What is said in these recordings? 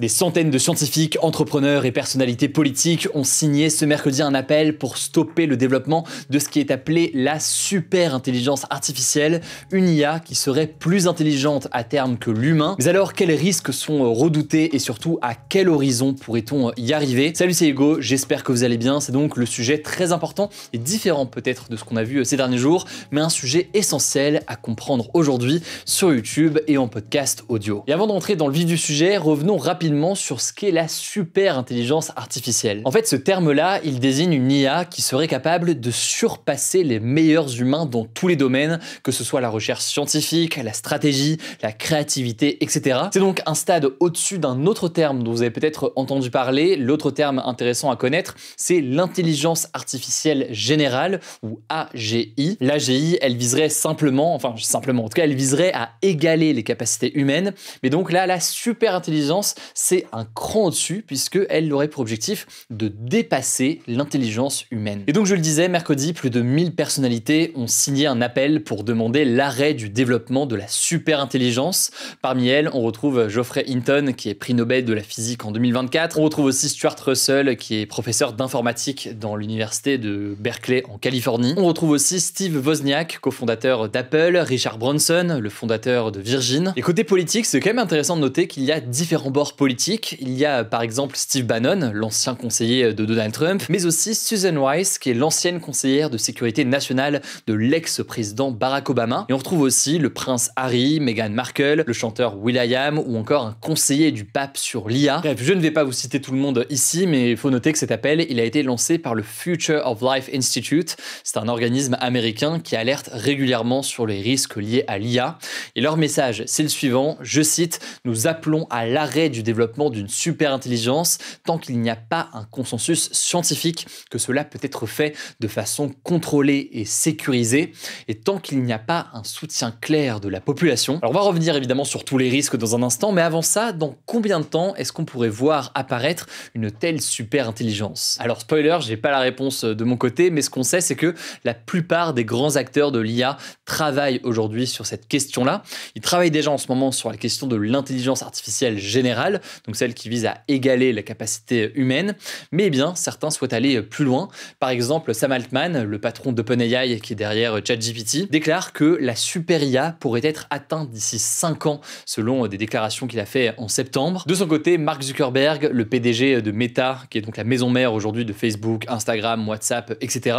Des centaines de scientifiques, entrepreneurs et personnalités politiques ont signé ce mercredi un appel pour stopper le développement de ce qui est appelé la super intelligence artificielle, une IA qui serait plus intelligente à terme que l'humain. Mais alors, quels risques sont redoutés et surtout à quel horizon pourrait-on y arriver? Salut, c'est Hugo, j'espère que vous allez bien. C'est donc le sujet très important et différent peut-être de ce qu'on a vu ces derniers jours, mais un sujet essentiel à comprendre aujourd'hui sur YouTube et en podcast audio. Et avant d'entrer dans le vif du sujet, revenons rapidement sur ce qu'est la super intelligence artificielle. En fait, ce terme-là, il désigne une IA qui serait capable de surpasser les meilleurs humains dans tous les domaines, que ce soit la recherche scientifique, la stratégie, la créativité, etc. C'est donc un stade au-dessus d'un autre terme dont vous avez peut-être entendu parler. L'autre terme intéressant à connaître, c'est l'intelligence artificielle générale, ou AGI. L'AGI, elle viserait simplement, en tout cas, elle viserait à égaler les capacités humaines. Mais donc là, la super intelligence, c'est un cran au-dessus puisqu'elle aurait pour objectif de dépasser l'intelligence humaine. Et donc je le disais, mercredi, plus de 1000 personnalités ont signé un appel pour demander l'arrêt du développement de la super intelligence. Parmi elles, on retrouve Geoffrey Hinton, qui est prix Nobel de la physique en 2024. On retrouve aussi Stuart Russell, qui est professeur d'informatique dans l'université de Berkeley en Californie. On retrouve aussi Steve Wozniak, cofondateur d'Apple, Richard Branson, le fondateur de Virgin. Et côté politique, c'est quand même intéressant de noter qu'il y a différents bords politique. Il y a par exemple Steve Bannon, l'ancien conseiller de Donald Trump, mais aussi Susan Rice, qui est l'ancienne conseillère de sécurité nationale de l'ex-président Barack Obama. Et on retrouve aussi le prince Harry, Meghan Markle, le chanteur will.i.am ou encore un conseiller du pape sur l'IA. Bref, je ne vais pas vous citer tout le monde ici, mais il faut noter que cet appel, il a été lancé par le Future of Life Institute. C'est un organisme américain qui alerte régulièrement sur les risques liés à l'IA. Et leur message, c'est le suivant, je cite, « Nous appelons à l'arrêt du développement d'une super intelligence tant qu'il n'y a pas un consensus scientifique que cela peut être fait de façon contrôlée et sécurisée et tant qu'il n'y a pas un soutien clair de la population. » Alors on va revenir évidemment sur tous les risques dans un instant, mais avant ça, dans combien de temps est-ce qu'on pourrait voir apparaître une telle super intelligence? Alors spoiler, j'ai pas la réponse de mon côté, mais ce qu'on sait, c'est que la plupart des grands acteurs de l'IA travaillent aujourd'hui sur cette question-là. Ils travaillent déjà en ce moment sur la question de l'intelligence artificielle générale, donc celle qui vise à égaler la capacité humaine, mais bien certains souhaitent aller plus loin. Par exemple, Sam Altman, le patron d'OpenAI qui est derrière ChatGPT, déclare que la super IA pourrait être atteinte d'ici 5 ans, selon des déclarations qu'il a fait en septembre. De son côté, Mark Zuckerberg, le PDG de Meta, qui est donc la maison mère aujourd'hui de Facebook, Instagram, WhatsApp, etc.,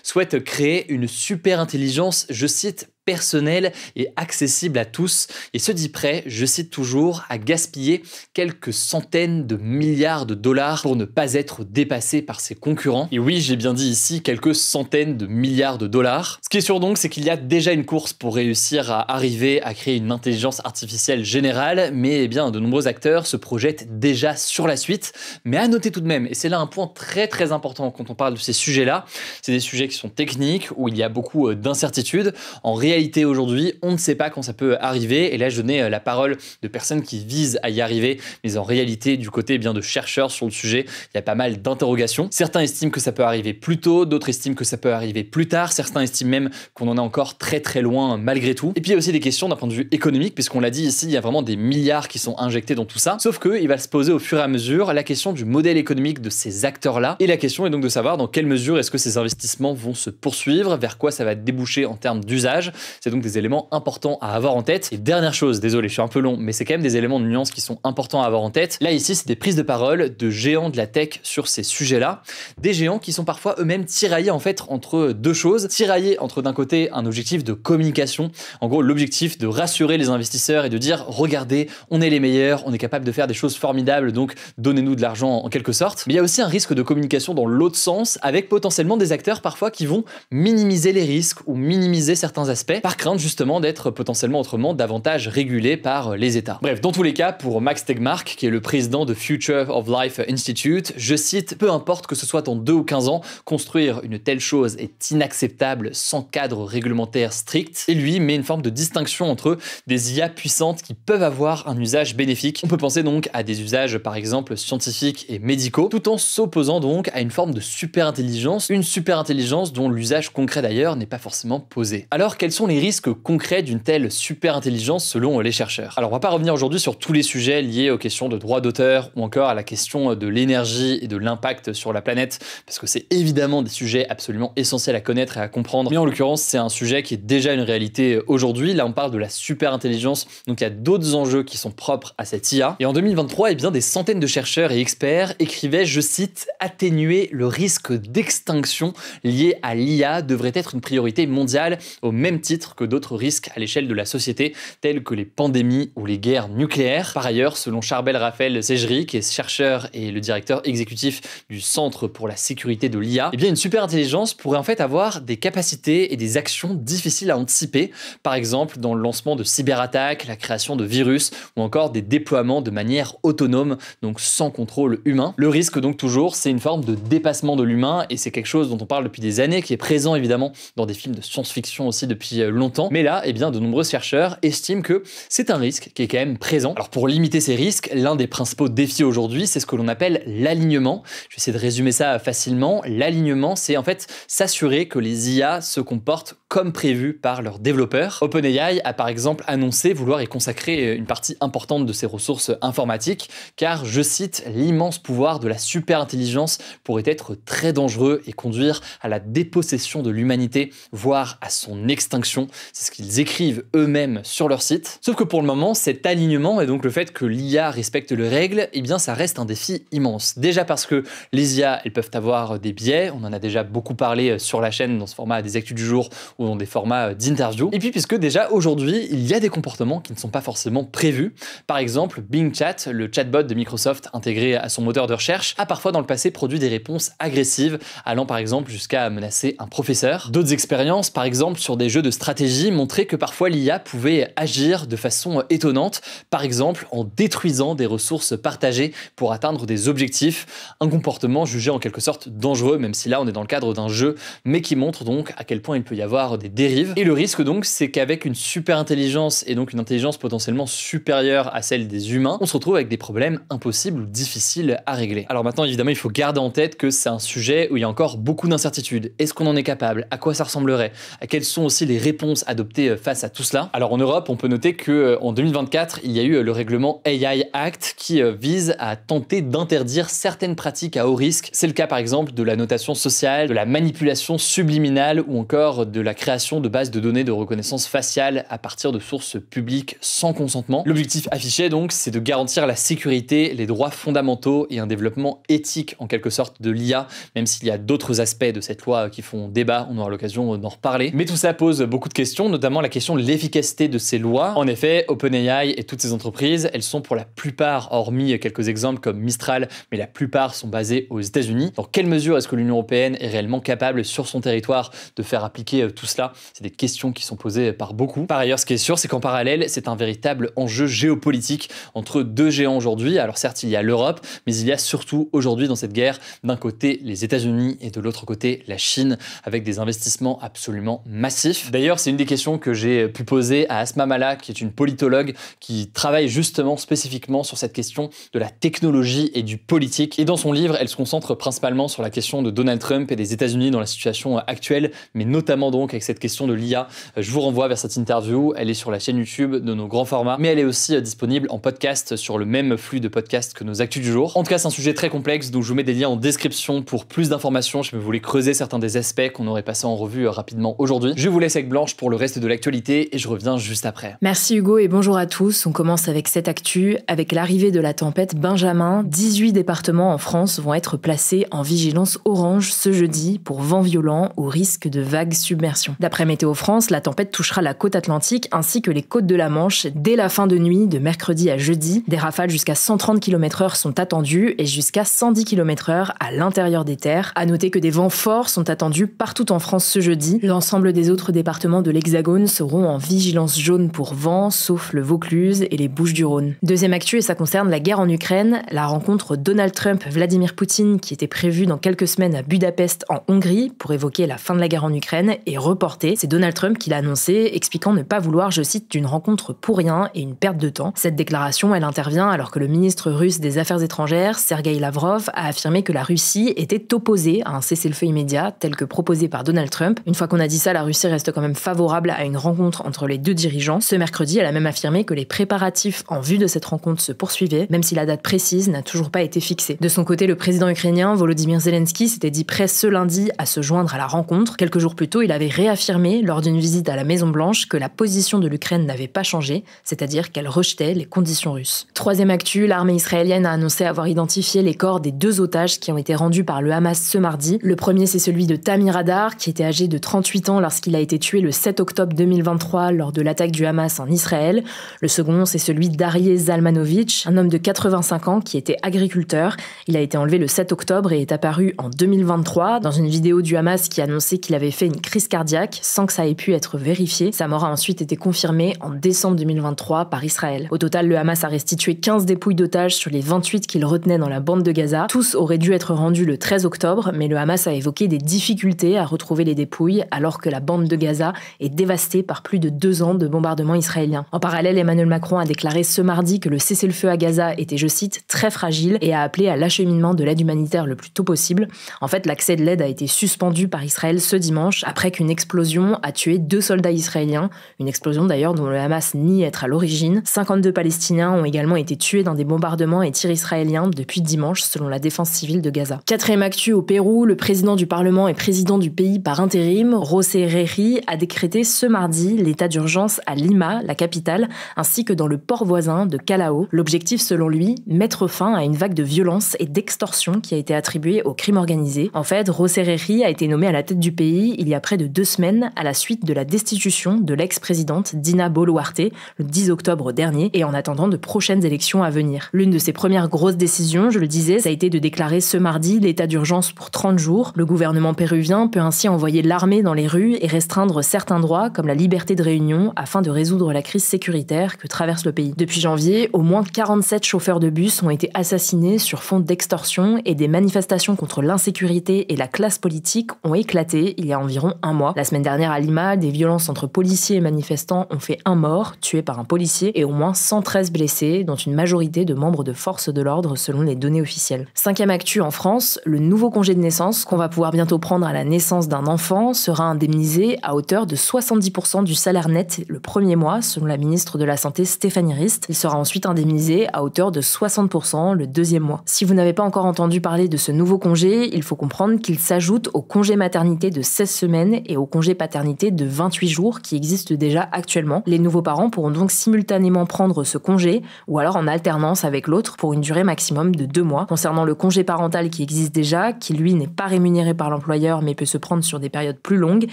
souhaite créer une super intelligence, je cite, personnel et accessible à tous, et se dit prêt, je cite toujours, à gaspiller quelques centaines de milliards de dollars pour ne pas être dépassé par ses concurrents. Et oui, j'ai bien dit ici quelques centaines de milliards de dollars. Ce qui est sûr donc, c'est qu'il y a déjà une course pour réussir à arriver à créer une intelligence artificielle générale, mais eh bien de nombreux acteurs se projettent déjà sur la suite. Mais à noter tout de même, et c'est là un point très important quand on parle de ces sujets-là, c'est des sujets qui sont techniques, où il y a beaucoup d'incertitudes. En réalité, aujourd'hui, on ne sait pas quand ça peut arriver, et là je donnais la parole de personnes qui visent à y arriver, mais en réalité du côté bien de chercheurs sur le sujet, il y a pas mal d'interrogations. Certains estiment que ça peut arriver plus tôt, d'autres estiment que ça peut arriver plus tard, certains estiment même qu'on en est encore très loin malgré tout. Et puis il y a aussi des questions d'un point de vue économique, puisqu'on l'a dit ici, il y a vraiment des milliards qui sont injectés dans tout ça, sauf que il va se poser au fur et à mesure la question du modèle économique de ces acteurs-là, et la question est donc de savoir dans quelle mesure est-ce que ces investissements vont se poursuivre, vers quoi ça va déboucher en termes d'usage. C'est donc des éléments importants à avoir en tête. Et dernière chose, désolé, je suis un peu long, mais c'est quand même des éléments de nuance qui sont importants à avoir en tête. Là, ici, c'est des prises de parole de géants de la tech sur ces sujets-là. Des géants qui sont parfois eux-mêmes tiraillés en fait entre deux choses. Tiraillés entre d'un côté un objectif de communication, en gros l'objectif de rassurer les investisseurs et de dire regardez, on est les meilleurs, on est capable de faire des choses formidables, donc donnez-nous de l'argent en quelque sorte. Mais il y a aussi un risque de communication dans l'autre sens, avec potentiellement des acteurs parfois qui vont minimiser les risques ou minimiser certains aspects par crainte justement d'être potentiellement autrement davantage régulés par les États. Bref, dans tous les cas, pour Max Tegmark, qui est le président de Future of Life Institute, je cite, peu importe que ce soit dans 2 ou 15 ans, construire une telle chose est inacceptable sans cadre réglementaire strict. Et lui met une forme de distinction entre des IA puissantes qui peuvent avoir un usage bénéfique. On peut penser donc à des usages par exemple scientifiques et médicaux, tout en s'opposant donc à une forme de super intelligence, une super intelligence dont l'usage concret d'ailleurs n'est pas forcément posé. Alors quels sont les risques concrets d'une telle super intelligence selon les chercheurs? Alors on va pas revenir aujourd'hui sur tous les sujets liés aux questions de droit d'auteur ou encore à la question de l'énergie et de l'impact sur la planète, parce que c'est évidemment des sujets absolument essentiels à connaître et à comprendre. Mais en l'occurrence, c'est un sujet qui est déjà une réalité aujourd'hui. Là, on parle de la super intelligence, donc il y a d'autres enjeux qui sont propres à cette IA. Et en 2023, eh bien, des centaines de chercheurs et experts écrivaient, je cite, « Atténuer le risque d'extinction lié à l'IA devrait être une priorité mondiale au même titre que d'autres risques à l'échelle de la société, tels que les pandémies ou les guerres nucléaires. » Par ailleurs, selon Charbel Raphaël Sejri, qui est chercheur et le directeur exécutif du Centre pour la sécurité de l'IA, eh bien, une super intelligence pourrait en fait avoir des capacités et des actions difficiles à anticiper, par exemple dans le lancement de cyberattaques, la création de virus ou encore des déploiements de manière autonome, donc sans contrôle humain. Le risque donc toujours, c'est une forme de dépassement de l'humain et c'est quelque chose dont on parle depuis des années, qui est présent évidemment dans des films de science-fiction aussi depuis longtemps. Mais là, eh bien, de nombreux chercheurs estiment que c'est un risque qui est quand même présent. Alors pour limiter ces risques, l'un des principaux défis aujourd'hui, c'est ce que l'on appelle l'alignement. Je vais essayer de résumer ça facilement. L'alignement, c'est en fait s'assurer que les IA se comportent comme prévu par leurs développeurs. OpenAI a par exemple annoncé vouloir y consacrer une partie importante de ses ressources informatiques, car, je cite, « l'immense pouvoir de la super intelligence pourrait être très dangereux et conduire à la dépossession de l'humanité, voire à son extinction ». C'est ce qu'ils écrivent eux-mêmes sur leur site. Sauf que pour le moment, cet alignement et donc le fait que l'IA respecte les règles, eh bien ça reste un défi immense. Déjà parce que les IA, elles peuvent avoir des biais, on en a déjà beaucoup parlé sur la chaîne dans ce format des actus du jour ou dans des formats d'interview. Et puis puisque déjà aujourd'hui, il y a des comportements qui ne sont pas forcément prévus. Par exemple, Bing Chat, le chatbot de Microsoft intégré à son moteur de recherche, a parfois dans le passé produit des réponses agressives, allant par exemple jusqu'à menacer un professeur. D'autres expériences, par exemple sur des jeux de stratégie, montraient que parfois l'IA pouvait agir de façon étonnante, par exemple en détruisant des ressources partagées pour atteindre des objectifs, un comportement jugé en quelque sorte dangereux, même si là on est dans le cadre d'un jeu, mais qui montre donc à quel point il peut y avoir des dérives. Et le risque donc, c'est qu'avec une super intelligence et donc une intelligence potentiellement supérieure à celle des humains, on se retrouve avec des problèmes impossibles ou difficiles à régler. Alors maintenant, évidemment, il faut garder en tête que c'est un sujet où il y a encore beaucoup d'incertitudes. Est-ce qu'on en est capable? À quoi ça ressemblerait? Quelles sont aussi les réponses adoptées face à tout cela? Alors en Europe, on peut noter qu'en 2024, il y a eu le règlement AI Act qui vise à tenter d'interdire certaines pratiques à haut risque. C'est le cas par exemple de la notation sociale, de la manipulation subliminale ou encore de la création de bases de données de reconnaissance faciale à partir de sources publiques sans consentement. L'objectif affiché donc, c'est de garantir la sécurité, les droits fondamentaux et un développement éthique en quelque sorte de l'IA, même s'il y a d'autres aspects de cette loi qui font débat, on aura l'occasion d'en reparler. Mais tout ça pose beaucoup de questions, notamment la question de l'efficacité de ces lois. En effet, OpenAI et toutes ces entreprises, elles sont pour la plupart, hormis quelques exemples comme Mistral, mais la plupart sont basées aux États-Unis. Dans quelle mesure est-ce que l'Union européenne est réellement capable sur son territoire de faire appliquer tout cela? C'est des questions qui sont posées par beaucoup. Par ailleurs, ce qui est sûr, c'est qu'en parallèle, c'est un véritable enjeu géopolitique entre deux géants aujourd'hui. Alors certes, il y a l'Europe, mais il y a surtout aujourd'hui dans cette guerre, d'un côté les États-Unis et de l'autre côté la Chine, avec des investissements absolument massifs. D'ailleurs, c'est une des questions que j'ai pu poser à Asma Mala, qui est une politologue qui travaille justement spécifiquement sur cette question de la technologie et du politique. Et dans son livre, elle se concentre principalement sur la question de Donald Trump et des États-Unis dans la situation actuelle, mais notamment donc avec cette question de l'IA. Je vous renvoie vers cette interview, elle est sur la chaîne YouTube de nos grands formats, mais elle est aussi disponible en podcast sur le même flux de podcasts que nos actus du jour. En tout cas, c'est un sujet très complexe, donc je vous mets des liens en description pour plus d'informations si vous voulez creuser certains des aspects qu'on aurait passé en revue rapidement aujourd'hui. Je vous laisse avec Blanche pour le reste de l'actualité et je reviens juste après. Merci Hugo et bonjour à tous. On commence avec cette actu. Avec l'arrivée de la tempête Benjamin, 18 départements en France vont être placés en vigilance orange ce jeudi pour vent violent au risque de vagues submersion. D'après Météo France, la tempête touchera la côte atlantique ainsi que les côtes de la Manche dès la fin de nuit de mercredi à jeudi. Des rafales jusqu'à 130 km/h sont attendues et jusqu'à 110 km/h à l'intérieur des terres. À noter que des vents forts sont attendus partout en France ce jeudi. L'ensemble des autres départements de l'Hexagone seront en vigilance jaune pour vent, sauf le Vaucluse et les Bouches-du-Rhône. Deuxième actu, et ça concerne la guerre en Ukraine. La rencontre Donald Trump-Vladimir Poutine, qui était prévue dans quelques semaines à Budapest en Hongrie pour évoquer la fin de la guerre en Ukraine, est reportée. C'est Donald Trump qui l'a annoncé, expliquant ne pas vouloir, je cite, d'une rencontre pour rien et une perte de temps. Cette déclaration, elle intervient alors que le ministre russe des Affaires étrangères, Sergei Lavrov, a affirmé que la Russie était opposée à un cessez-le-feu immédiat, tel que proposé par Donald Trump. Une fois qu'on a dit ça, la Russie reste quand même même favorable à une rencontre entre les deux dirigeants. Ce mercredi, elle a même affirmé que les préparatifs en vue de cette rencontre se poursuivaient, même si la date précise n'a toujours pas été fixée. De son côté, le président ukrainien Volodymyr Zelensky s'était dit prêt ce lundi à se joindre à la rencontre. Quelques jours plus tôt, il avait réaffirmé lors d'une visite à la Maison-Blanche que la position de l'Ukraine n'avait pas changé, c'est-à-dire qu'elle rejetait les conditions russes. Troisième actu, l'armée israélienne a annoncé avoir identifié les corps des 2 otages qui ont été rendus par le Hamas ce mardi. Le premier, c'est celui de Tamir Hadar, qui était âgé de 38 ans lorsqu'il a été tué le 7 octobre 2023 lors de l'attaque du Hamas en Israël. Le second, c'est celui d'Arié Zalmanovitch, un homme de 85 ans qui était agriculteur. Il a été enlevé le 7 octobre et est apparu en 2023 dans une vidéo du Hamas qui annonçait qu'il avait fait une crise cardiaque sans que ça ait pu être vérifié. Sa mort a ensuite été confirmée en décembre 2023 par Israël. Au total, le Hamas a restitué 15 dépouilles d'otages sur les 28 qu'il retenait dans la bande de Gaza. Tous auraient dû être rendus le 13 octobre, mais le Hamas a évoqué des difficultés à retrouver les dépouilles alors que la bande de Gaza est dévastée par plus de 2 ans de bombardements israéliens. En parallèle, Emmanuel Macron a déclaré ce mardi que le cessez-le-feu à Gaza était, je cite, très fragile et a appelé à l'acheminement de l'aide humanitaire le plus tôt possible. En fait, l'accès de l'aide a été suspendu par Israël ce dimanche après qu'une explosion a tué 2 soldats israéliens, une explosion d'ailleurs dont le Hamas nie être à l'origine. 52 Palestiniens ont également été tués dans des bombardements et tirs israéliens depuis dimanche selon la défense civile de Gaza. Quatrième actu au Pérou, le président du Parlement et président du pays par intérim, José Rery, a décrété ce mardi l'état d'urgence à Lima, la capitale, ainsi que dans le port voisin de Callao. L'objectif selon lui, mettre fin à une vague de violence et d'extorsion qui a été attribuée au crime organisé. En fait, José Rery a été nommé à la tête du pays il y a près de 2 semaines à la suite de la destitution de l'ex-présidente Dina Boluarte le 10 octobre dernier et en attendant de prochaines élections à venir. L'une de ses premières grosses décisions, je le disais, ça a été de déclarer ce mardi l'état d'urgence pour 30 jours. Le gouvernement péruvien peut ainsi envoyer l'armée dans les rues et restreindre certains droits comme la liberté de réunion afin de résoudre la crise sécuritaire que traverse le pays. Depuis janvier, au moins 47 chauffeurs de bus ont été assassinés sur fond d'extorsion et des manifestations contre l'insécurité et la classe politique ont éclaté il y a environ 1 mois. La semaine dernière à Lima, des violences entre policiers et manifestants ont fait 1 mort, tué par un policier, et au moins 113 blessés, dont une majorité de membres de forces de l'ordre selon les données officielles. Cinquième actu en France, le nouveau congé de naissance qu'on va pouvoir bientôt prendre à la naissance d'un enfant sera indemnisé à hauteur de 70% du salaire net le premier mois, selon la ministre de la Santé Stéphanie Rist. Il sera ensuite indemnisé à hauteur de 60% le 2e mois. Si vous n'avez pas encore entendu parler de ce nouveau congé, il faut comprendre qu'il s'ajoute au congé maternité de 16 semaines et au congé paternité de 28 jours qui existent déjà actuellement. Les nouveaux parents pourront donc simultanément prendre ce congé ou alors en alternance avec l'autre pour une durée maximum de 2 mois. Concernant le congé parental qui existe déjà, qui lui n'est pas rémunéré par l'employeur mais peut se prendre sur des périodes plus longues,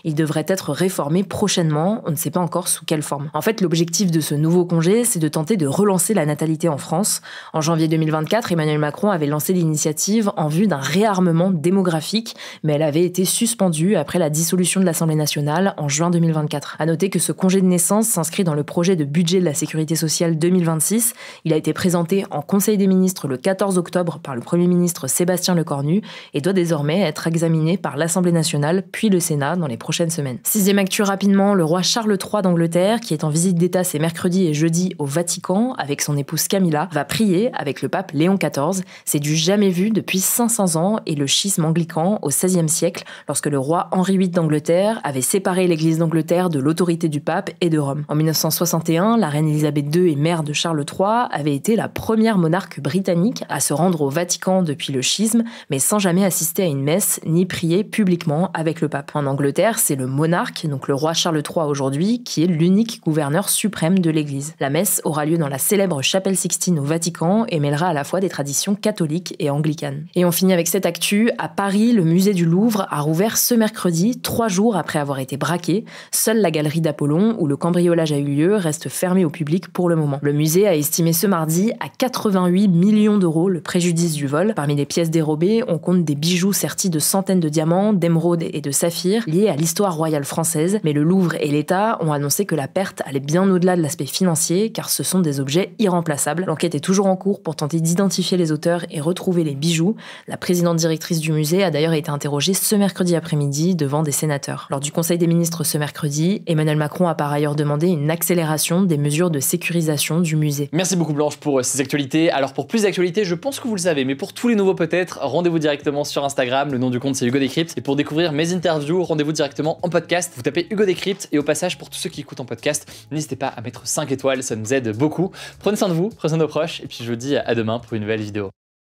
il devrait être réformé prochainement, on ne sait pas encore sous quelle forme. En fait, l'objectif de ce nouveau congé, c'est de tenter de relancer la natalité en France. En janvier 2024, Emmanuel Macron avait lancé l'initiative en vue d'un réarmement démographique, mais elle avait été suspendue après la dissolution de l'Assemblée nationale en juin 2024. À noter que ce congé de naissance s'inscrit dans le projet de budget de la Sécurité sociale 2026. Il a été présenté en Conseil des ministres le 14 octobre par le Premier ministre Sébastien Lecornu et doit désormais être examiné par l'Assemblée nationale puis le Sénat dans les prochaines semaines. Sixième actu rapidement, le roi Charles III d'Angleterre, qui est en visite d'État ces mercredis et jeudis au Vatican avec son épouse Camilla, va prier avec le pape Léon XIV. C'est du jamais vu depuis 500 ans et le schisme anglican au XVIe siècle, lorsque le roi Henri VIII d'Angleterre avait séparé l'Église d'Angleterre de l'autorité du pape et de Rome. En 1961, la reine Elisabeth II et mère de Charles III avait été la première monarque britannique à se rendre au Vatican depuis le schisme, mais sans jamais assister à une messe ni prier publiquement avec le pape. En Angleterre, c'est le monarque, donc le roi Charles III aujourd'hui, qui est l'unique gouverneur suprême de l'Église. La messe aura lieu dans la célèbre chapelle Sixtine au Vatican et mêlera à la fois des traditions catholiques et anglicanes. Et on finit avec cette actu. À Paris, le musée du Louvre a rouvert ce mercredi, 3 jours après avoir été braqué. Seule la galerie d'Apollon, où le cambriolage a eu lieu, reste fermée au public pour le moment. Le musée a estimé ce mardi à 88 millions d'euros le préjudice du vol. Parmi les pièces dérobées, on compte des bijoux sertis de centaines de diamants, d'émeraudes et de saphirs liés à l'histoire royale française, mais le Louvre et l'État ont annoncé que la perte allait bien au-delà de l'aspect financier, car ce sont des objets irremplaçables. L'enquête est toujours en cours pour tenter d'identifier les auteurs et retrouver les bijoux. La présidente directrice du musée a d'ailleurs été interrogée ce mercredi après-midi devant des sénateurs. Lors du Conseil des ministres ce mercredi, Emmanuel Macron a par ailleurs demandé une accélération des mesures de sécurisation du musée. Merci beaucoup Blanche pour ces actualités. Alors pour plus d'actualités, je pense que vous le savez, mais pour tous les nouveaux peut-être, rendez-vous directement sur Instagram, le nom du compte c'est Hugo Décrypte. Et pour découvrir mes interviews, rendez-vous directement en podcast podcast, vous tapez Hugo Décrypte, et au passage, pour tous ceux qui écoutent en podcast, n'hésitez pas à mettre 5 étoiles, ça nous aide beaucoup. Prenez soin de vous, prenez soin de nos proches, et puis je vous dis à demain pour une nouvelle vidéo.